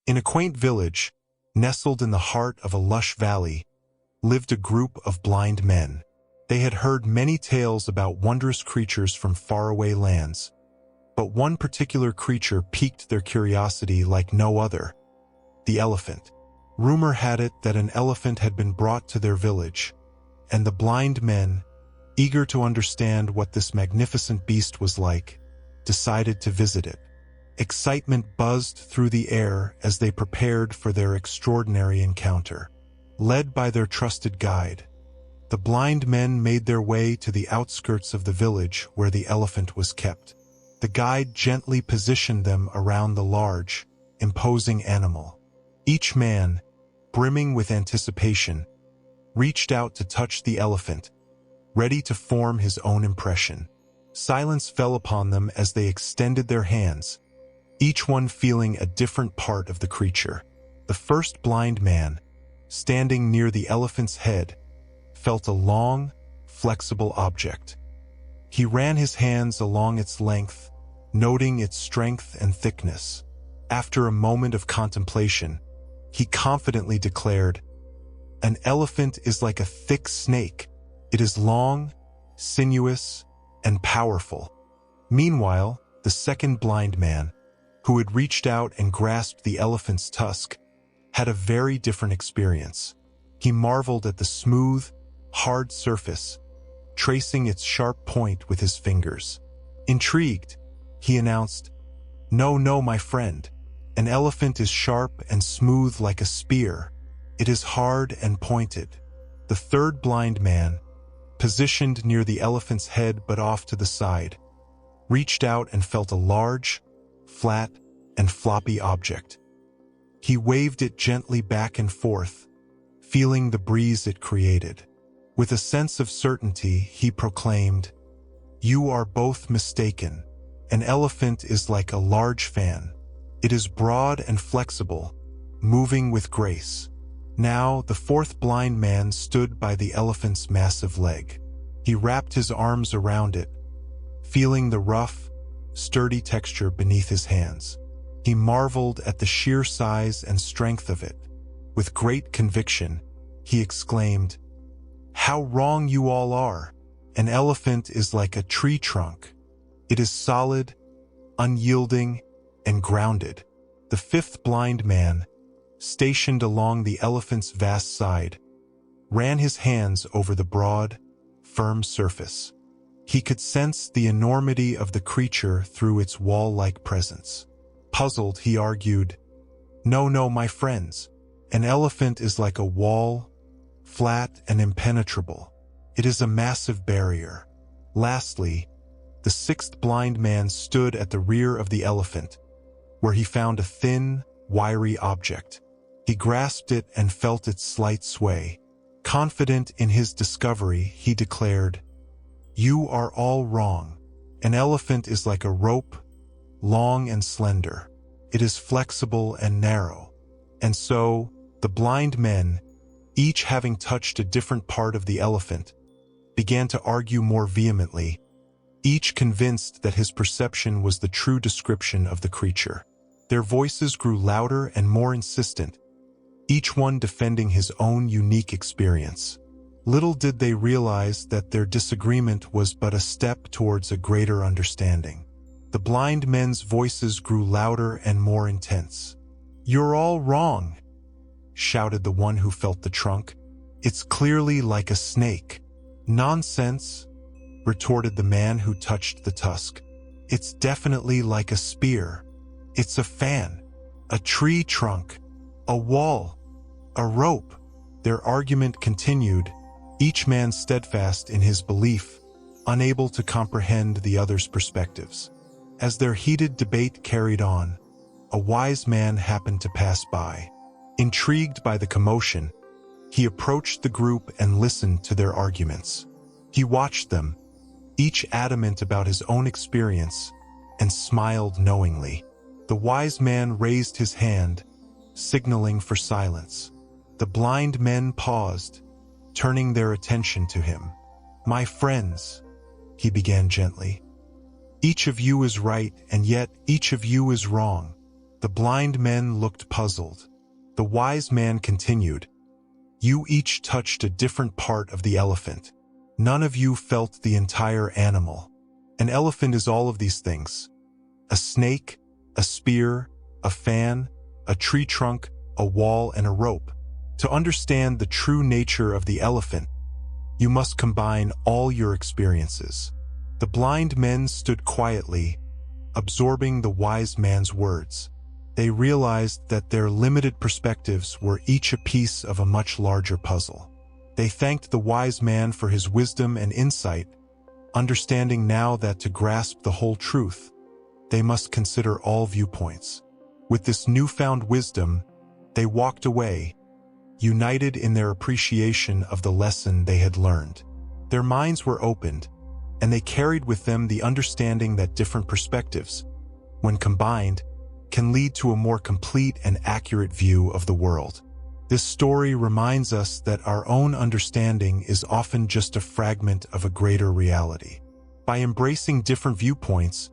In a quaint village, nestled in the heart of a lush valley, lived a group of blind men. They had heard many tales about wondrous creatures from faraway lands, but one particular creature piqued their curiosity like no other: the elephant. Rumor had it that an elephant had been brought to their village, and the blind men, eager to understand what this magnificent beast was like, decided to visit it. Excitement buzzed through the air as they prepared for their extraordinary encounter. Led by their trusted guide, the blind men made their way to the outskirts of the village where the elephant was kept. The guide gently positioned them around the large, imposing animal. Each man, brimming with anticipation, reached out to touch the elephant, ready to form his own impression. Silence fell upon them as they extended their hands, each one feeling a different part of the creature. The first blind man, standing near the elephant's head, felt a long, flexible object. He ran his hands along its length, noting its strength and thickness. After a moment of contemplation, he confidently declared, "An elephant is like a thick snake. It is long, sinuous, and powerful." Meanwhile, the second blind man, who had reached out and grasped the elephant's tusk, had a very different experience. He marveled at the smooth, hard surface, tracing its sharp point with his fingers. Intrigued, he announced, No, my friend. An elephant is sharp and smooth like a spear. It is hard and pointed." The third blind man, positioned near the elephant's head but off to the side, reached out and felt a large, flat, and floppy object. He waved it gently back and forth, feeling the breeze it created. With a sense of certainty, he proclaimed, "You are both mistaken. An elephant is like a large fan. It is broad and flexible, moving with grace." Now, the fourth blind man stood by the elephant's massive leg. He wrapped his arms around it, feeling the rough, sturdy texture beneath his hands. He marveled at the sheer size and strength of it. With great conviction, he exclaimed, "How wrong you all are! An elephant is like a tree trunk. It is solid, unyielding, and grounded." The fifth blind man, stationed along the elephant's vast side, ran his hands over the broad, firm surface. He could sense the enormity of the creature through its wall-like presence. Puzzled, he argued, No, my friends. An elephant is like a wall, flat and impenetrable. It is a massive barrier." Lastly, the sixth blind man stood at the rear of the elephant, where he found a thin, wiry object. He grasped it and felt its slight sway. Confident in his discovery, he declared, "You are all wrong. An elephant is like a rope, long and slender. It is flexible and narrow." And so, the blind men, each having touched a different part of the elephant, began to argue more vehemently, each convinced that his perception was the true description of the creature. Their voices grew louder and more insistent, each one defending his own unique experience. Little did they realize that their disagreement was but a step towards a greater understanding. The blind men's voices grew louder and more intense. "You're all wrong," shouted the one who felt the trunk. "It's clearly like a snake." "Nonsense," retorted the man who touched the tusk. "It's definitely like a spear. It's a fan, a tree trunk, a wall, a rope." Their argument continued, each man steadfast in his belief, unable to comprehend the other's perspectives. As their heated debate carried on, a wise man happened to pass by. Intrigued by the commotion, he approached the group and listened to their arguments. He watched them, each adamant about his own experience, and smiled knowingly. The wise man raised his hand, signaling for silence. The blind men paused, turning their attention to him. "My friends," he began gently, "each of you is right, and yet each of you is wrong. The blind men looked puzzled. The wise man continued, "You each touched a different part of the elephant. None of you felt the entire animal. An elephant is all of these things: a snake, a spear, a fan, a tree trunk, a wall, and a rope. To understand the true nature of the elephant, you must combine all your experiences." The blind men stood quietly, absorbing the wise man's words. They realized that their limited perspectives were each a piece of a much larger puzzle. They thanked the wise man for his wisdom and insight, understanding now that to grasp the whole truth, they must consider all viewpoints. With this newfound wisdom, they walked away, united in their appreciation of the lesson they had learned. Their minds were opened, and they carried with them the understanding that different perspectives, when combined, can lead to a more complete and accurate view of the world. This story reminds us that our own understanding is often just a fragment of a greater reality. By embracing different viewpoints,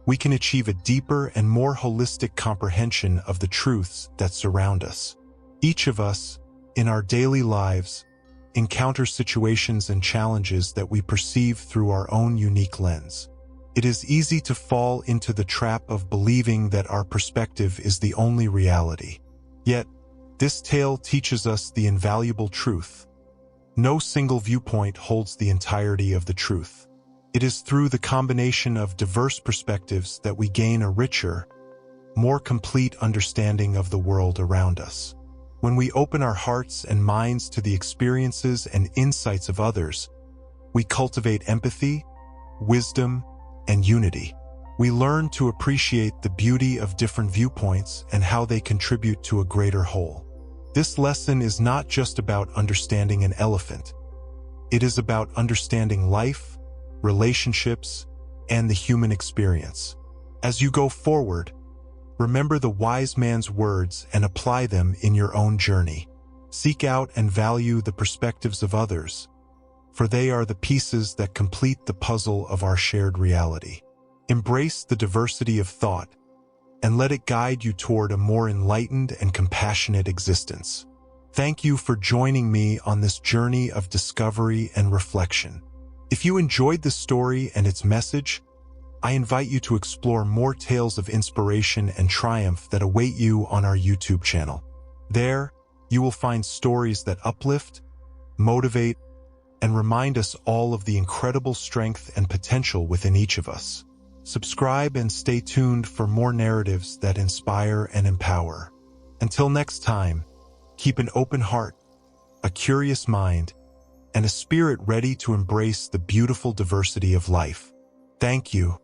we can achieve a deeper and more holistic comprehension of the truths that surround us. Each of us, in our daily lives, encounters situations and challenges that we perceive through our own unique lens. It is easy to fall into the trap of believing that our perspective is the only reality. Yet, this tale teaches us the invaluable truth: no single viewpoint holds the entirety of the truth. It is through the combination of diverse perspectives that we gain a richer, more complete understanding of the world around us. When we open our hearts and minds to the experiences and insights of others, we cultivate empathy, wisdom, and unity. We learn to appreciate the beauty of different viewpoints and how they contribute to a greater whole. This lesson is not just about understanding an elephant. It is about understanding life, relationships, and the human experience. As you go forward, remember the wise man's words and apply them in your own journey. Seek out and value the perspectives of others, for they are the pieces that complete the puzzle of our shared reality. Embrace the diversity of thought, and let it guide you toward a more enlightened and compassionate existence. Thank you for joining me on this journey of discovery and reflection. If you enjoyed this story and its message, I invite you to explore more tales of inspiration and triumph that await you on our YouTube channel. There, you will find stories that uplift, motivate, and remind us all of the incredible strength and potential within each of us. Subscribe and stay tuned for more narratives that inspire and empower. Until next time, keep an open heart, a curious mind, and a spirit ready to embrace the beautiful diversity of life. Thank you.